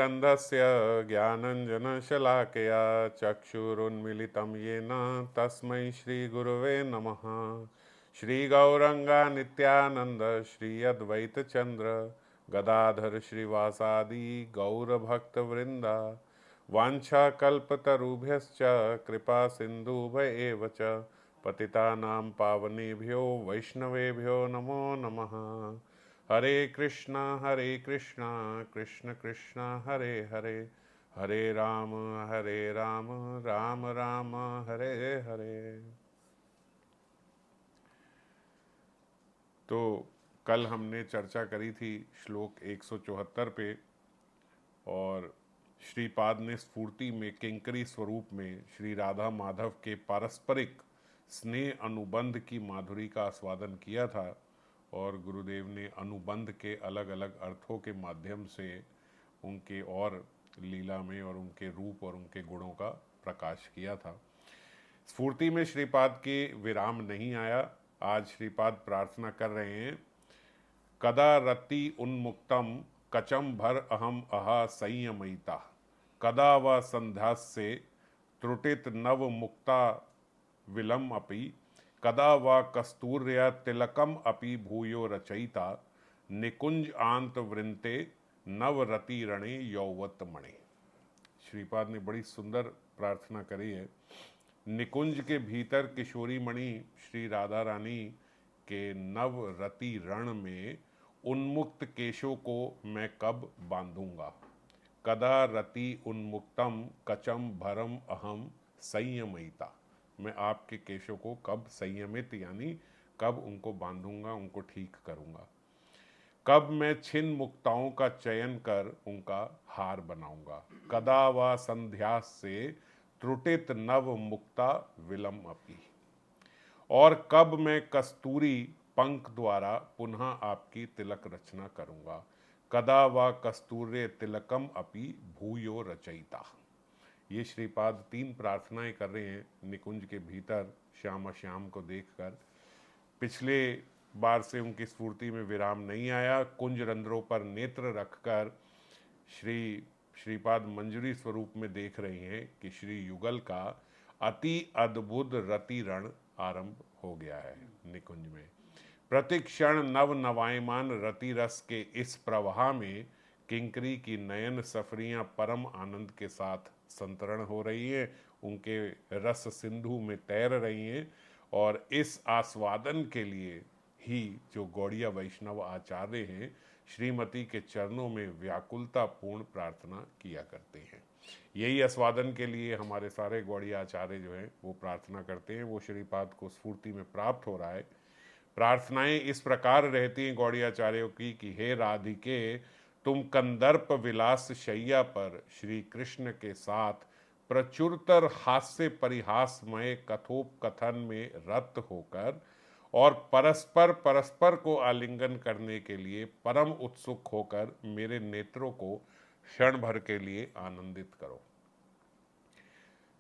अन्धस्य ज्ञानञ्जनशलाकया चक्षुरुन्मिलितं येन तस्मै श्रीगुरवे नमः। श्रीगौरङ्गा नित्यानन्द श्री अद्वैतचन्द्र गदाधर श्रीवासादि गौरभक्तवृन्दा वाञ्छाकल्पतरुभ्यश्च कृपा सिन्धुभ्य एव च पतितानां पावनेभ्यो वैष्णवेभ्यो नमो नमः। हरे कृष्णा कृष्ण कृष्ण हरे हरे, हरे राम राम राम हरे हरे। तो कल हमने चर्चा करी थी श्लोक 174 पे, और श्रीपाद ने स्फूर्ति में किंकरी स्वरूप में श्री राधा माधव के पारस्परिक स्नेह अनुबंध की माधुरी का आस्वादन किया था, और गुरुदेव ने अनुबंध के अलग अलग अर्थों के माध्यम से उनके और लीला में और उनके रूप और उनके गुणों का प्रकाश किया था। स्फूर्ति में श्रीपाद के विराम नहीं आया। आज श्रीपाद प्रार्थना कर रहे हैं, कदा रति उन्मुक्तम कचम भर अहम अहा संयमयिता, कदा व संध्यास्य त्रुटित नव मुक्ता विलम अपि, कदा व कस्तूर्य तिलकम अपि भूयो रचयिता, निकुंज आंत वृंते नवरति रणे यौवत मणे। श्रीपाद ने बड़ी सुंदर प्रार्थना करी है। निकुंज के भीतर किशोरी मणि श्री राधा रानी के नवरति रण में उन्मुक्त केशों को मैं कब बांधूंगा। कदा रति उन्मुक्तम कचम भरम अहम संयमयिता, मैं आपके केशों को कब संयमित यानी कब उनको बांधूंगा, उनको ठीक करूंगा। कब मैं छिन्न मुक्ताओं का चयन कर उनका हार बनाऊंगा। कदा व संध्या से त्रुटित नव मुक्ता विलम अपि, और कब मैं कस्तूरी पंख द्वारा पुनः आपकी तिलक रचना करूंगा। कदा व कस्तूर्य तिलकम अपि भूयो रचयिता। ये श्रीपाद 3 प्रार्थनाएं कर रहे हैं निकुंज के भीतर श्याम श्याम को देखकर। पिछले बार से उनकी स्फूर्ति में विराम नहीं आया। कुंज रंध्रों पर नेत्र रखकर श्रीपाद मंजरी स्वरूप में देख रही हैं कि श्री युगल का अति अद्भुत रति रण आरंभ हो गया है निकुंज में। प्रतिक्षण नव नवायमान रति रस के इस प्रवाह में किंकरी की नयन सफरियां परम आनंद के साथ संतरण हो रही हैं, उनके रस सिंधु में तैर रही हैं, और इस आस्वादन के लिए ही जो गौड़िया वैष्णव आचार्य हैं श्रीमती के चरणों में व्याकुलता पूर्ण प्रार्थना किया करते हैं। यही आस्वादन के लिए हमारे सारे गौड़िया आचार्य जो हैं वो प्रार्थना करते हैं। वो श्रीपाद को स्फूर्ति में प्राप्त हो रहा है। प्रार्थनाएं इस प्रकार रहती हैं गौड़ियाचार्यों की कि हे राधिके, तुम कंदर्प विलास शैया पर श्री कृष्ण के साथ प्रचुरतर हास्य परिहासमय कथोपकथन में रत होकर और परस्पर को आलिंगन करने के लिए परम उत्सुक होकर मेरे नेत्रों को क्षण भर के लिए आनंदित करो।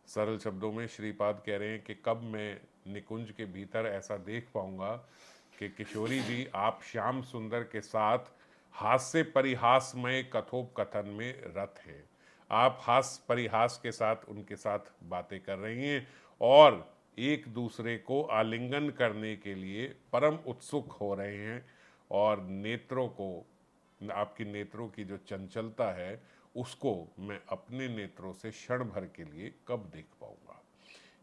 सरल शब्दों में श्रीपाद कह रहे हैं कि कब मैं निकुंज के भीतर ऐसा देख पाऊंगा कि किशोरी जी आप श्याम सुंदर के साथ हास्य परिहासमय कथोपकथन में रत हैं। आप हास्य परिहास के साथ उनके साथ बातें कर रही हैं और एक दूसरे को आलिंगन करने के लिए परम उत्सुक हो रहे हैं, और नेत्रों को, आपकी नेत्रों की जो चंचलता है उसको मैं अपने नेत्रों से क्षण भर के लिए कब देख पाऊंगा।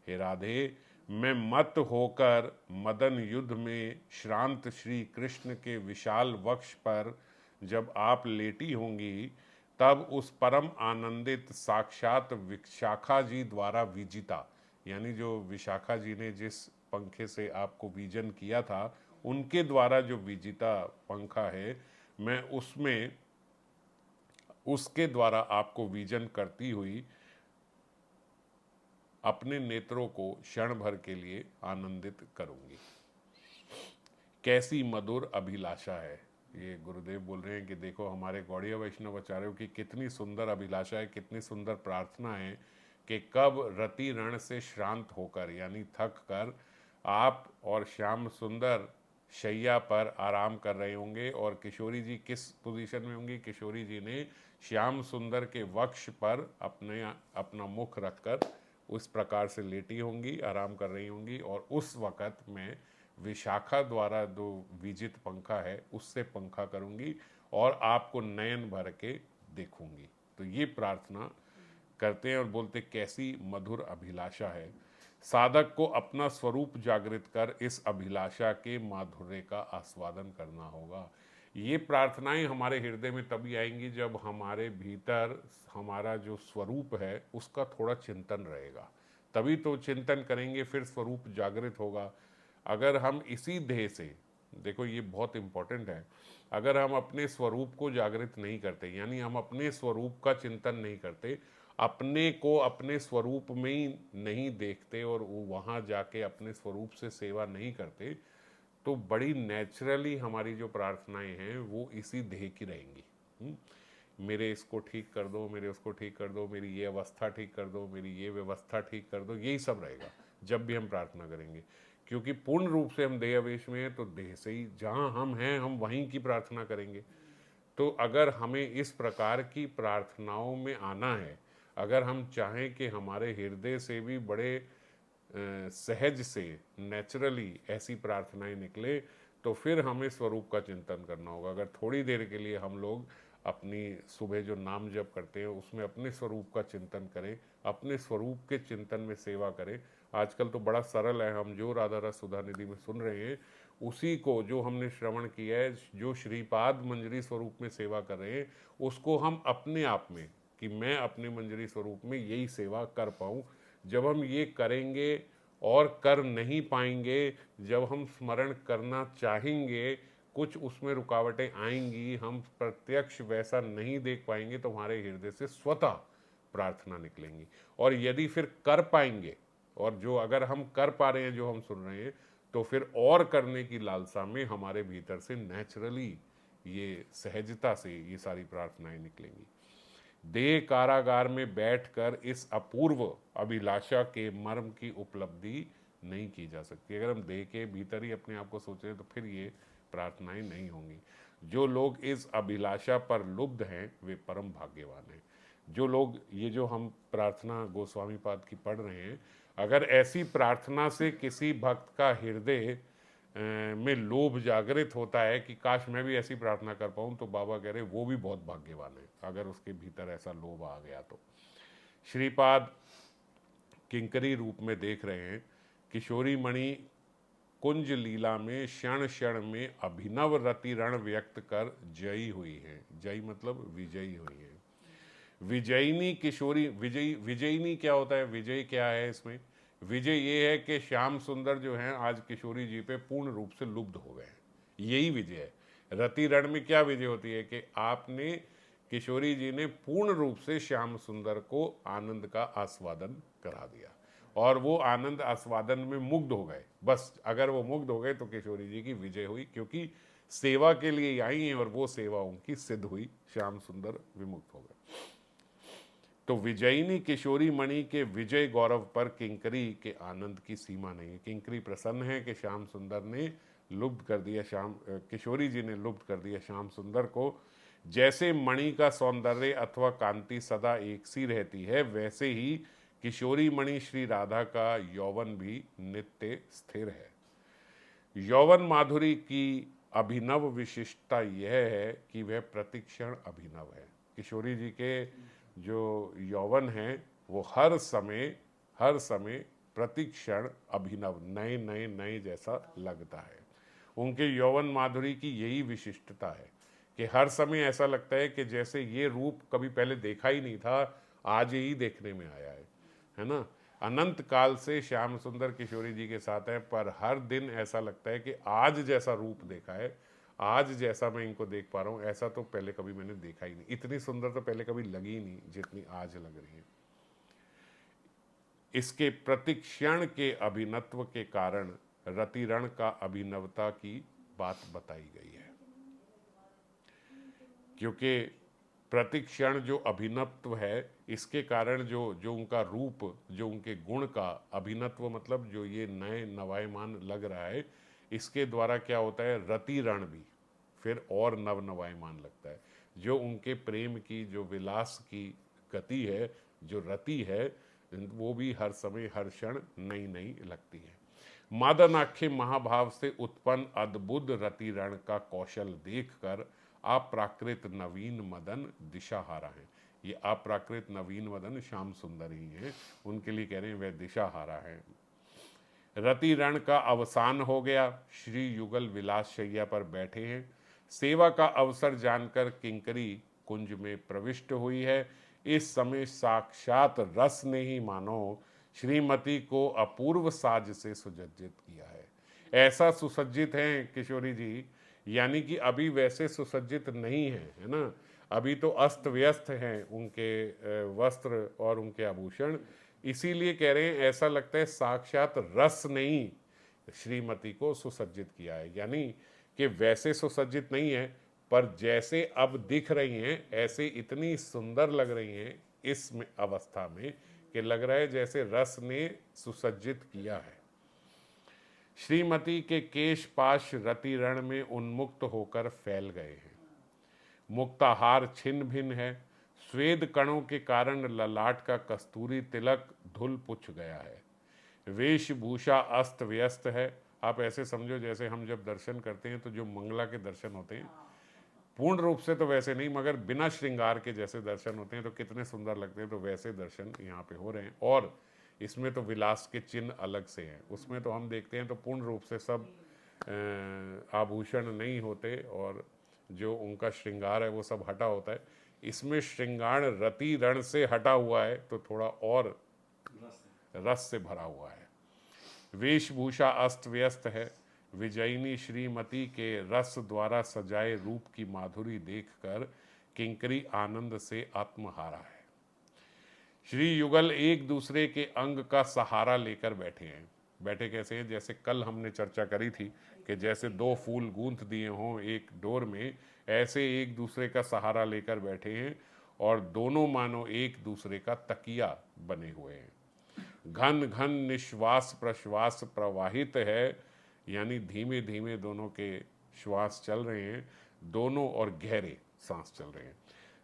हे राधे, मैं मत होकर मदन युद्ध में श्रांत श्री कृष्ण के विशाल वक्ष पर जब आप लेटी होंगी, तब उस परम आनंदित साक्षात विशाखा जी द्वारा विजिता, यानी जो विशाखा जी ने जिस पंखे से आपको विजन किया था उनके द्वारा जो विजिता पंखा है, मैं उसमें उसके द्वारा आपको विजन करती हुई अपने नेत्रों को क्षण भर के लिए आनंदित करूंगी। कैसी मधुर अभिलाषा है। ये गुरुदेव बोल रहे हैं कि देखो हमारे गौड़ीय वैष्णव आचार्यों की कितनी सुंदर अभिलाषा है, कितनी सुंदर प्रार्थना है कि कब रति रण से श्रांत होकर यानी थक कर आप और श्याम सुंदर शैया पर आराम कर रहे होंगे। और किशोरी जी किस पोजीशन में होंगी? किशोरी जी ने श्याम सुंदर के वक्ष पर अपना मुख रखकर उस प्रकार से लेटी होंगी, आराम कर रही होंगी। और उस वक़्त मैं विशाखा द्वारा जो विजित पंखा है उससे पंखा करूंगी और आपको नयन भर के देखूंगी। तो ये प्रार्थना करते हैं और बोलते कैसी मधुर अभिलाषा है। साधक को अपना स्वरूप जागृत कर इस अभिलाषा के माधुर्य का आस्वादन करना होगा। ये प्रार्थनाएं हमारे हृदय में तभी आएंगी जब हमारे भीतर हमारा जो स्वरूप है उसका थोड़ा चिंतन रहेगा, तभी तो चिंतन करेंगे, फिर स्वरूप जागृत होगा। अगर हम इसी देह से, देखो ये बहुत इम्पोर्टेंट है, अगर हम अपने स्वरूप को जागृत नहीं करते, यानी हम अपने स्वरूप का चिंतन नहीं करते, अपने को अपने स्वरूप में ही नहीं देखते और वहाँ जाके अपने स्वरूप से सेवा नहीं करते, तो बड़ी नेचुरली हमारी जो प्रार्थनाएं हैं वो इसी देह की रहेंगी। मेरे इसको ठीक कर दो, मेरे उसको ठीक कर दो, मेरी ये अवस्था ठीक कर दो, मेरी ये व्यवस्था ठीक कर दो, यही सब रहेगा जब भी हम प्रार्थना करेंगे। क्योंकि पूर्ण रूप से हम देह आवेश में हैं, तो देह से ही जहाँ हम हैं हम वहीं की प्रार्थना करेंगे। तो अगर हमें इस प्रकार की प्रार्थनाओं में आना है, अगर हम चाहें कि हमारे हृदय से भी बड़े सहज से नेचुरली ऐसी प्रार्थनाएं निकले, तो फिर हमें स्वरूप का चिंतन करना होगा। अगर थोड़ी देर के लिए हम लोग अपनी सुबह जो नाम जप करते हैं उसमें अपने स्वरूप का चिंतन करें, अपने स्वरूप के चिंतन में सेवा करें। आजकल तो बड़ा सरल है, हम जो राधा रस सुधा निधि में सुन रहे हैं उसी को जो हमने श्रवण किया है, जो श्रीपाद मंजरी स्वरूप में सेवा कर रहे हैं, उसको हम अपने आप में, कि मैं अपने मंजरी स्वरूप में यही सेवा कर पाऊँ। जब हम ये करेंगे और कर नहीं पाएंगे, जब हम स्मरण करना चाहेंगे कुछ उसमें रुकावटें आएंगी, हम प्रत्यक्ष वैसा नहीं देख पाएंगे, तो हमारे हृदय से स्वतः प्रार्थना निकलेंगी। और यदि फिर कर पाएंगे, और जो अगर हम कर पा रहे हैं जो हम सुन रहे हैं, तो फिर और करने की लालसा में हमारे भीतर से नेचुरली ये सहजता से ये सारी प्रार्थनाएं निकलेंगी। देह कारागार में बैठकर इस अपूर्व अभिलाषा के मर्म की उपलब्धि नहीं की जा सकती। अगर हम देह के भीतर ही अपने आप को सोचें तो फिर ये प्रार्थनाएं नहीं होंगी। जो लोग इस अभिलाषा पर लुब्ध हैं वे परम भाग्यवान हैं। जो लोग ये जो हम प्रार्थना गोस्वामी पाद की पढ़ रहे हैं, अगर ऐसी प्रार्थना से किसी भक्त का हृदय में लोभ जागृत होता है कि काश मैं भी ऐसी प्रार्थना कर पाऊँ, तो बाबा कह रहे वो भी बहुत भाग्यवान है अगर उसके भीतर ऐसा लोभ आ गया तो। श्रीपाद किंकरी रूप में देख रहे हैं, किशोरी मणि कुंज लीला में क्षण क्षण में अभिनव रति रण व्यक्त कर जयी हुई है। जयी मतलब विजयी हुई है। विजयिनी किशोरी, विजयिनी क्या होता है, विजय क्या है इसमें? विजय ये है कि श्याम सुंदर जो हैं आज किशोरी जी पे पूर्ण रूप से लुब्ध हो गए हैं, यही विजय है। रति रण में क्या विजय होती है कि आपने, किशोरी जी ने पूर्ण रूप से श्याम सुंदर को आनंद का आस्वादन करा दिया और वो आनंद आस्वादन में मुग्ध हो गए। बस अगर वो मुग्ध हो गए तो किशोरी जी की विजय हुई, क्योंकि सेवा के लिए आई हैं और वो सेवा उनकी सिद्ध हुई, श्याम सुंदर विमुक्त हो गए। तो विजयिनी किशोरी मणि के विजय गौरव पर किंकरी के आनंद की सीमा नहीं है। किंकरी प्रसन्न है कि श्याम सुंदर ने लुब्ध कर दिया, किशोरी जी ने लुब्ध कर दिया श्याम सुंदर को। जैसे मणि का सौंदर्य अथवा कांति सदा एक सी रहती है, वैसे ही किशोरी मणि श्री राधा का यौवन भी नित्य स्थिर है। यौवन माधुरी की अभिनव विशिष्टता यह है कि वह प्रतिक्षण अभिनव है। किशोरी जी के जो यौवन है वो हर समय प्रतिक्षण अभिनव, नए नए नए जैसा लगता है। उनके यौवन माधुरी की यही विशिष्टता है कि हर समय ऐसा लगता है कि जैसे ये रूप कभी पहले देखा ही नहीं था, आज ही देखने में आया है ना। अनंत काल से श्याम सुंदर किशोरी जी के साथ हैं, पर हर दिन ऐसा लगता है कि आज जैसा रूप देखा है, आज जैसा मैं इनको देख पा रहा हूँ, ऐसा तो पहले कभी मैंने देखा ही नहीं। इतनी सुंदर तो पहले कभी लगी ही नहीं जितनी आज लग रही है। इसके प्रतिक्षण के अभिनत्व के कारण रतिरण का अभिनवता की बात बताई गई है, क्योंकि प्रतिक्षण जो अभिनत्व है, इसके कारण जो उनका रूप, जो उनके गुण का अभिनत्व, मतलब जो ये नए नवायमान लग रहा है, इसके द्वारा क्या होता है, रति रण भी फिर और नवनवायमान लगता है। जो उनके प्रेम की, जो विलास की गति है, जो रति है, वो भी हर समय हर क्षण नई नई लगती है। मादनाख्य महाभाव से उत्पन्न अद्भुत रति रण का कौशल देखकर अप्राकृत नवीन मदन दिशाहारा है। ये अप्राकृत नवीन मदन श्याम सुंदर ही हैं, उनके लिए कह रहे हैं वह दिशाहारा है। रति रण का अवसान हो गया, श्री युगल विलास शैया पर बैठे हैं। सेवा का अवसर जानकर किंकरी कुंज में प्रविष्ट हुई है। इस समय साक्षात रस ने ही मानो श्रीमती को अपूर्व साज से सुसज्जित किया है। ऐसा सुसज्जित है किशोरी जी, यानी कि अभी वैसे सुसज्जित नहीं है, है ना, अभी तो अस्त व्यस्त हैं उनके वस्त्र और उनके आभूषण। इसीलिए कह रहे हैं ऐसा लगता है साक्षात रस ने ही श्रीमती को सुसज्जित किया है, यानी कि वैसे सुसज्जित नहीं है, पर जैसे अब दिख रही हैं ऐसे इतनी सुंदर लग रही हैं इस अवस्था में कि लग रहा है जैसे रस ने सुसज्जित किया है। श्रीमती के केश पाश रति रण में उन्मुक्त होकर फैल गए हैं। मुक्ताहार छिन्न भिन्न है। स्वेद कणों के कारण ललाट का कस्तूरी तिलक धुल पुछ गया है। वेशभूषा अस्त व्यस्त है। आप ऐसे समझो जैसे हम जब दर्शन करते हैं तो जो मंगला के दर्शन होते हैं, पूर्ण रूप से तो वैसे नहीं मगर बिना श्रृंगार के जैसे दर्शन होते हैं तो कितने सुंदर लगते हैं, तो वैसे दर्शन यहाँ पे हो रहे हैं। और इसमें तो विलास के चिन्ह अलग से हैं, उसमें तो हम देखते हैं तो पूर्ण रूप से सब आभूषण नहीं होते और जो उनका श्रृंगार है वो सब हटा होता है। इसमें श्रृंगार रति रण से हटा हुआ है तो थोड़ा और रस से भरा हुआ है। वेशभूषा अस्त व्यस्त है। विजयिनी श्रीमती के रस द्वारा सजाए रूप की माधुरी देखकर किंकरी आनंद से आत्महारा है। श्री युगल एक दूसरे के अंग का सहारा लेकर बैठे हैं। बैठे कैसे हैं, जैसे कल हमने चर्चा करी थी कि जैसे दो फूल गूंथ दिए हों एक डोर में, ऐसे एक दूसरे का सहारा लेकर बैठे हैं और दोनों मानो एक दूसरे का तकिया बने हुए हैं। घन घन निश्वास प्रश्वास प्रवाहित है, यानी धीमे धीमे दोनों के श्वास चल रहे हैं, दोनों और गहरे सांस चल रहे हैं।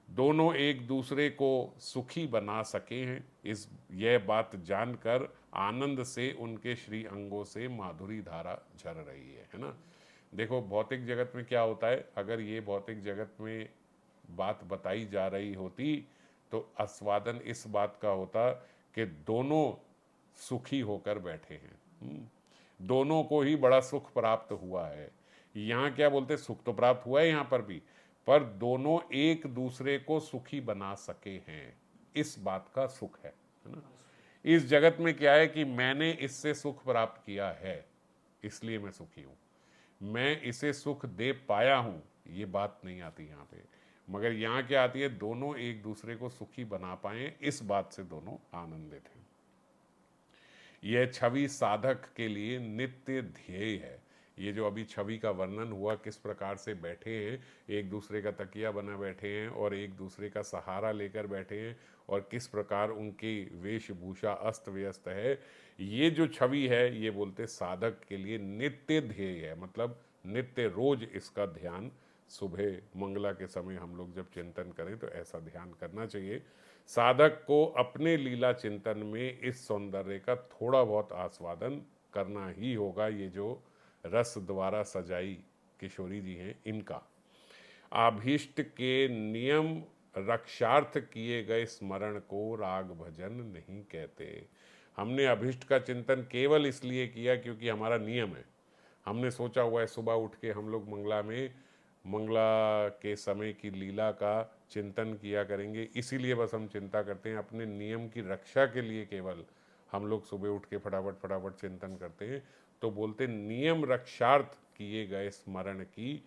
दोनों एक दूसरे को सुखी बना सके हैं, इस यह बात जानकर आनंद से उनके श्री अंगों से माधुरी धारा झर रही है ना। देखो भौतिक जगत में क्या होता है, अगर ये भौतिक जगत में बात बताई जा रही होती तो आस्वादन इस बात का होता कि दोनों सुखी होकर बैठे हैं, दोनों को ही बड़ा सुख प्राप्त हुआ है। यहाँ क्या बोलते, सुख तो प्राप्त हुआ है यहाँ पर भी, पर दोनों एक दूसरे को सुखी बना सके हैं, इस बात का सुख है ना। इस जगत में क्या है कि मैंने इससे सुख प्राप्त किया है इसलिए मैं सुखी हूँ, मैं इसे सुख दे पाया हूँ, ये बात नहीं आती यहाँ पे। मगर यहाँ क्या आती है, दोनों एक दूसरे को सुखी बना पाए, इस बात से दोनों आनंदित हैं। यह छवि साधक के लिए नित्य ध्येय है। ये जो अभी छवि का वर्णन हुआ, किस प्रकार से बैठे हैं, एक दूसरे का तकिया बना बैठे हैं और एक दूसरे का सहारा लेकर बैठे हैं, और किस प्रकार उनकी वेशभूषा अस्त व्यस्त है, ये जो छवि है ये बोलते साधक के लिए नित्य ध्येय है। मतलब नित्य रोज इसका ध्यान, सुबह मंगला के समय हम लोग जब चिंतन करें तो ऐसा ध्यान करना चाहिए। साधक को अपने लीला चिंतन में इस सौंदर्य का थोड़ा बहुत आस्वादन करना ही होगा। ये जो रस द्वारा सजाई किशोरी जी हैं इनका। आभीष्ट के नियम रक्षार्थ किए गए स्मरण को राग भजन नहीं कहते। हमने अभीष्ट का चिंतन केवल इसलिए किया क्योंकि हमारा नियम है, हमने सोचा हुआ है सुबह उठ के हम लोग मंगला में, मंगला के समय की लीला का चिंतन किया करेंगे, इसीलिए बस हम चिंता करते हैं। अपने नियम की रक्षा के लिए केवल हम लोग सुबह उठ के फटाफट फटाफट चिंतन करते हैं। तो बोलते नियम रक्षार्थ किए गए स्मरण की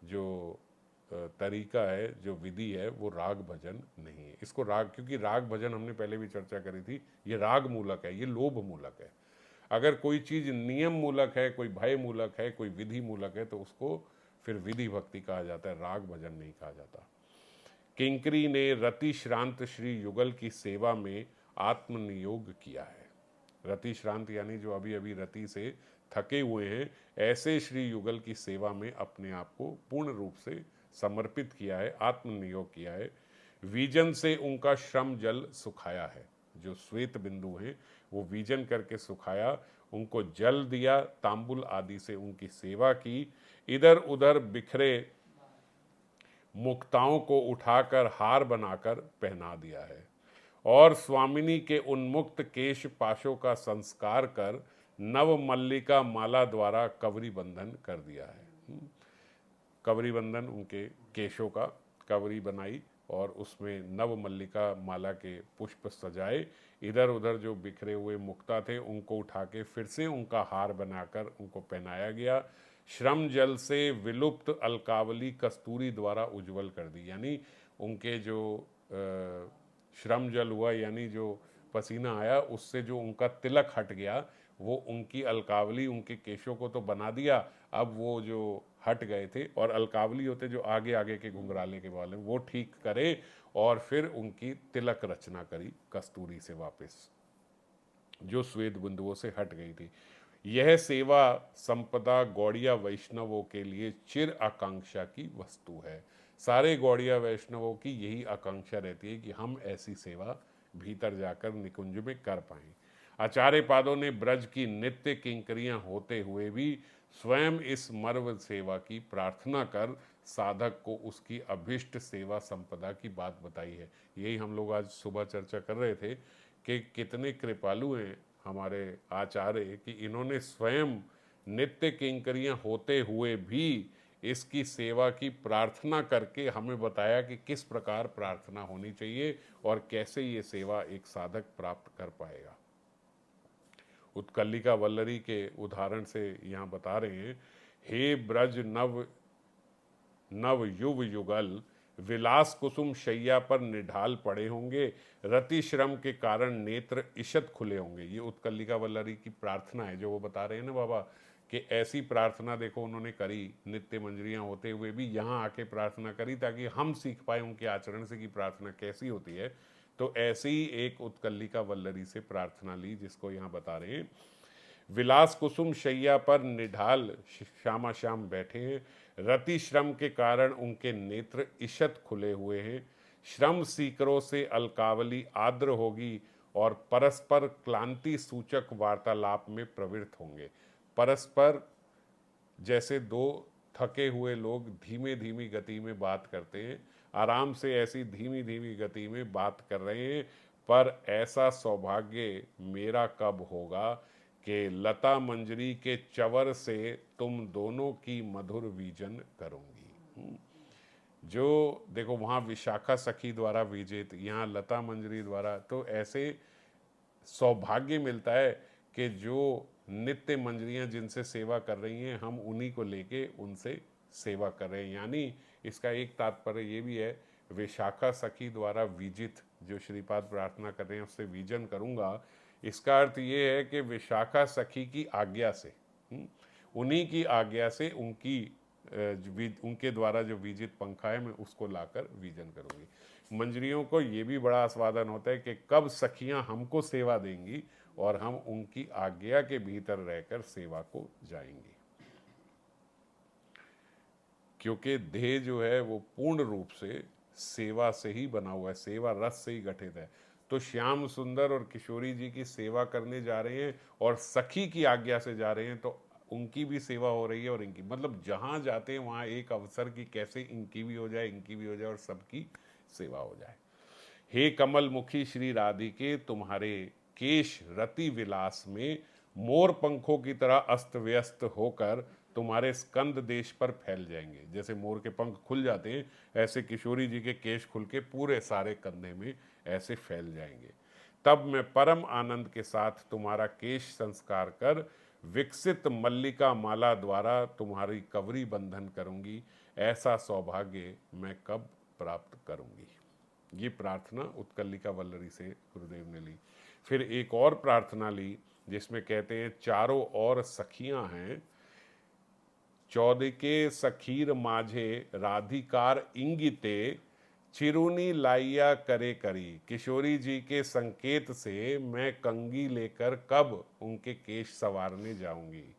जो तरीका है, जो विधि है, वो राग भजन नहीं है। इसको राग, क्योंकि राग भजन हमने पहले भी चर्चा करी थी, ये राग मूलक है, ये लोभ मूलक है। अगर कोई चीज़ नियम मूलक है, कोई भय मूलक है, कोई विधि मूलक है, तो उसको फिर विधि भक्ति कहा जाता है, राग भजन नहीं कहा जाता। किंकरी ने रति श्रांत श्री युगल की सेवा में आत्मनियोग किया है। रति श्रांत यानी जो अभी अभी रति से थके हुए हैं, ऐसे श्री युगल की सेवा में अपने आप को पूर्ण रूप से समर्पित किया है, आत्मनियोग किया है। विजन से उनका श्रम जल सुखाया है। जो श्वेत बिंदु हैं वो विजन करके सुखाया, उनको जल दिया, तांबुल आदि से उनकी सेवा की, इधर उधर बिखरे मुक्ताओं को उठाकर हार बनाकर पहना दिया है, और स्वामिनी के उन्मुक्त केश पाशों का संस्कार कर नव मल्लिका माला द्वारा कवरी बंधन कर दिया है। कवरी बंधन, उनके केशों का कवरी बनाई और उसमें नव मल्लिका माला के पुष्प सजाए, इधर उधर जो बिखरे हुए मुक्ता थे उनको उठा के फिर से उनका हार बनाकर उनको पहनाया गया। श्रम जल से विलुप्त अलकावली कस्तूरी द्वारा उज्जवल कर दी, यानी उनके जो श्रम जल हुआ, यानी जो पसीना आया उससे जो उनका तिलक हट गया, वो उनकी अलकावली, उनके केशों को तो बना दिया, अब वो जो हट गए थे, और अलकावली होते जो आगे आगे के घुंघराले के बाल हैं, वो ठीक करे और फिर उनकी तिलक रचना करी कस्तूरी से वापस, जो श्वेत बिंदुओं से हट गई थी। यह सेवा संपदा गौड़िया वैष्णवों के लिए चिर आकांक्षा की वस्तु है। सारे गौड़िया वैष्णवों की यही आकांक्षा रहती है कि हम ऐसी सेवा भीतर जाकर निकुंज में कर पाएं। आचार्य पादों ने ब्रज की नित्य किंकरियां होते हुए भी स्वयं इस मर्व सेवा की प्रार्थना कर साधक को उसकी अभिष्ट सेवा संपदा की बात बताई है। यही हम लोग आज सुबह चर्चा कर रहे थे कि कितने कृपालु हैं हमारे आचार्य कि इन्होंने स्वयं नित्य किंकरियां होते हुए भी इसकी सेवा की प्रार्थना करके हमें बताया कि किस प्रकार प्रार्थना होनी चाहिए और कैसे ये सेवा एक साधक प्राप्त कर पाएगा। उत्कलिका वल्लरी के उदाहरण से यहाँ बता रहे हैं, हे ब्रज नव नव युव युगल, विलास कुसुम शैया पर निढाल पड़े होंगे, रति श्रम के कारण नेत्र ईशत खुले होंगे। ये उत्कलिका वल्लरी की प्रार्थना है जो वो बता रहे हैं ना बाबा, कि ऐसी प्रार्थना देखो उन्होंने करी, नित्य मंजरियां होते हुए भी यहाँ आके प्रार्थना करी ताकि हम सीख पाए उनके आचरण से कि प्रार्थना कैसी होती है। तो ऐसे ही एक उत्कलिका वल्लरी से प्रार्थना ली जिसको यहाँ बता रहे हैं, विलास कुसुम शैया पर निढाल श्यामा श्याम बैठे हैं, रति श्रम के कारण उनके नेत्र ईशत खुले हुए हैं, श्रम सीकरों से अलकावली आर्द्र होगी और परस्पर क्लांति सूचक वार्तालाप में प्रवृत्त होंगे। परस्पर जैसे दो थके हुए लोग धीमे धीमी गति में बात करते हैं, आराम से ऐसी धीमी धीमी गति में बात कर रहे हैं, पर ऐसा सौभाग्य मेरा कब होगा कि लता मंजरी के चवर से तुम दोनों की मधुर वीजन करूंगी। जो देखो वहाँ विशाखा सखी द्वारा विजित, यहाँ लता मंजरी द्वारा, तो ऐसे सौभाग्य मिलता है कि जो नित्य मंजरियाँ जिनसे सेवा कर रही हैं हम उन्हीं को लेके उनसे सेवा कर रहे हैं। यानी इसका एक तात्पर्य ये भी है, विशाखा सखी द्वारा विजित जो श्रीपाद प्रार्थना कर रहे हैं उससे विजन करूँगा, इसका अर्थ ये है कि विशाखा सखी की आज्ञा से, उन्हीं की आज्ञा से उनके द्वारा जो विजित पंखा है मैं उसको लाकर विजन करूँगी। मंजरियों को ये भी बड़ा आस्वादन होता है कि कब सखियाँ हमको सेवा देंगी और हम उनकी आज्ञा के भीतर रहकर सेवा को जाएंगे, क्योंकि देह जो है वो पूर्ण रूप से सेवा से ही बना हुआ है, सेवा रस से ही गठित है। तो श्याम सुंदर और किशोरी जी की सेवा करने जा रहे हैं और सखी की आज्ञा से जा रहे हैं, तो उनकी भी सेवा हो रही है और इनकी, मतलब जहाँ जाते हैं वहाँ एक अवसर की कैसे इनकी भी हो जाए, इनकी भी हो जाए और सबकी सेवा हो जाए। हे कमल मुखी श्री राधिके, तुम्हारे केश रति विलास में मोर पंखों की तरह अस्त व्यस्त होकर तुम्हारे स्कंद देश पर फैल जाएंगे। जैसे मोर के पंख खुल जाते हैं ऐसे किशोरी जी के केश खुल के पूरे सारे कंधे में ऐसे फैल जाएंगे। तब मैं परम आनंद के साथ तुम्हारा केश संस्कार कर विकसित मल्लिका माला द्वारा तुम्हारी कवरी बंधन करूंगी। ऐसा सौभाग्य मैं कब प्राप्त करूंगी। ये प्रार्थना उत्कलिका वल्लरी से गुरुदेव ने ली। फिर एक और प्रार्थना ली जिसमें कहते हैं, चारों ओर सखियां हैं, चौदिके सखीर माझे राधिकार इंगिते, चिरुनी लाइया करे करी। किशोरी जी के संकेत से मैं कंगी लेकर कब उनके केश संवारने जाऊंगी।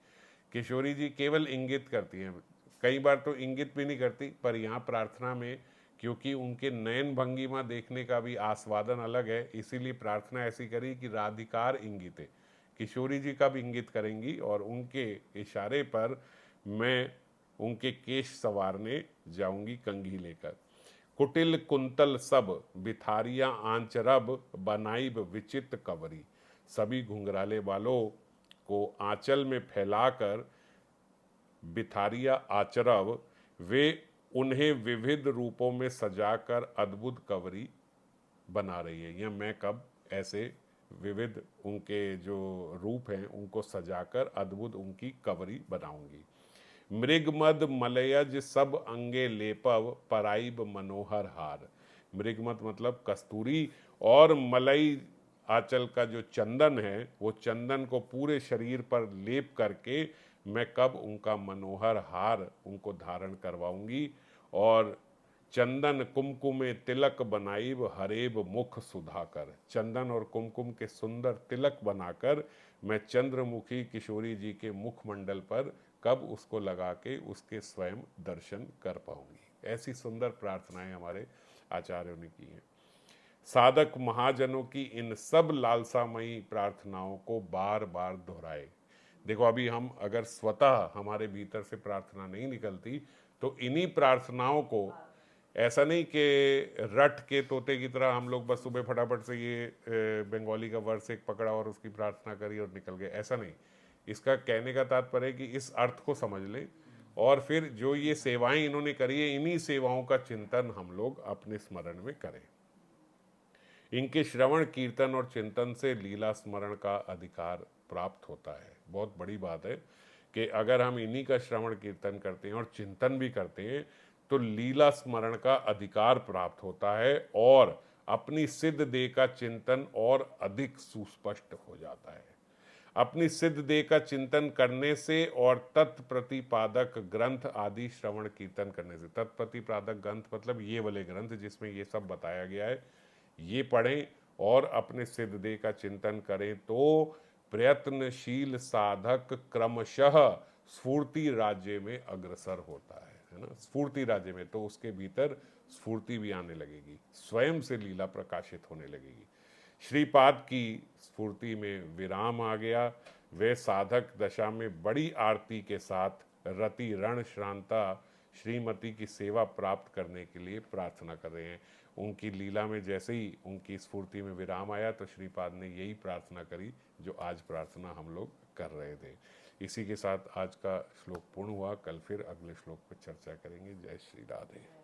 किशोरी जी केवल इंगित करती हैं, कई बार तो इंगित भी नहीं करती, पर यहाँ प्रार्थना में क्योंकि उनके नयन भंगिमा देखने का भी आस्वादन अलग है, इसीलिए प्रार्थना ऐसी करी कि राधिकार इंगित है, किशोरी जी कब इंगित करेंगी और उनके इशारे पर मैं उनके केश संवारने जाऊंगी कंघी लेकर। कुटिल कुंतल सब बिथारिया आंचरब बनाइब विचित्र कवरी, सभी घुंघराले बालों को आंचल में फैलाकर बिथारिया आचरव वे उन्हें विविध रूपों में सजाकर अद्भुत कवरी बना रही है, या मैं कब ऐसे विविध उनके जो रूप हैं उनको सजाकर अद्भुत उनकी कवरी बनाऊंगी। मृगमद मलयज सब अंगे लेपव पराइब मनोहर हार, मृगमद मतलब कस्तूरी, और मलई आंचल का जो चंदन है वो चंदन को पूरे शरीर पर लेप करके मैं कब उनका मनोहर हार उनको धारण करवाऊंगी। और चंदन कुमकुमे तिलक बनाइब हरेब मुख सुधाकर, चंदन और कुमकुम के सुंदर तिलक बनाकर मैं चंद्रमुखी किशोरी जी के मुखमंडल पर कब उसको लगा के उसके स्वयं दर्शन कर पाऊंगी। ऐसी सुंदर प्रार्थनाएं हमारे आचार्यों ने की हैं। साधक महाजनों की इन सब लालसामयी प्रार्थनाओं को बार बार दोहराए। देखो अभी हम अगर स्वतः हमारे भीतर से प्रार्थना नहीं निकलती तो इन्हीं प्रार्थनाओं को, ऐसा नहीं कि रट के तोते की तरह हम लोग बस सुबह फटाफट से ये बंगाली का वर्ष एक पकड़ा और उसकी प्रार्थना करी और निकल गए, ऐसा नहीं। इसका कहने का तात्पर्य है कि इस अर्थ को समझ लें और फिर जो ये सेवाएं इन्होंने करी है इन्हीं सेवाओं का चिंतन हम लोग अपने स्मरण में करें। इनके श्रवण कीर्तन और चिंतन से लीला स्मरण का अधिकार प्राप्त होता है। बहुत बड़ी बात है कि अगर हम इन्हीं का श्रवण कीर्तन करते हैं और चिंतन भी करते हैं तो लीला स्मरण का अधिकार प्राप्त होता है और अपनी सिद्ध देह का चिंतन और अधिक सुस्पष्ट हो जाता है। अपनी सिद्ध देह का चिंतन करने से और तत्प्रतिपादक ग्रंथ आदि श्रवण कीर्तन करने से, तत्प्रतिपादक ग्रंथ मतलब ये वाले ग्रंथ जिसमें ये सब बताया गया है, ये पढ़ें और अपने सिद्ध देह का चिंतन करें तो प्रयत्नशील साधक क्रमशः स्फूर्ति राज्य में अग्रसर होता है ना। स्फूर्ति राज्य में तो उसके भीतर स्फूर्ति भी आने लगेगी, स्वयं से लीला प्रकाशित होने लगेगी। श्रीपाद की स्फूर्ति में विराम आ गया। वे साधक दशा में बड़ी आरती के साथ रति रण श्रांता श्रीमती की सेवा प्राप्त करने के लिए प्रार्थना कर रहे हैं। उनकी लीला में जैसे ही उनकी स्फूर्ति में विराम आया तो श्रीपाद ने यही प्रार्थना करी जो आज प्रार्थना हम लोग कर रहे थे। इसी के साथ आज का श्लोक पूर्ण हुआ। कल फिर अगले श्लोक पर चर्चा करेंगे। जय श्री राधे।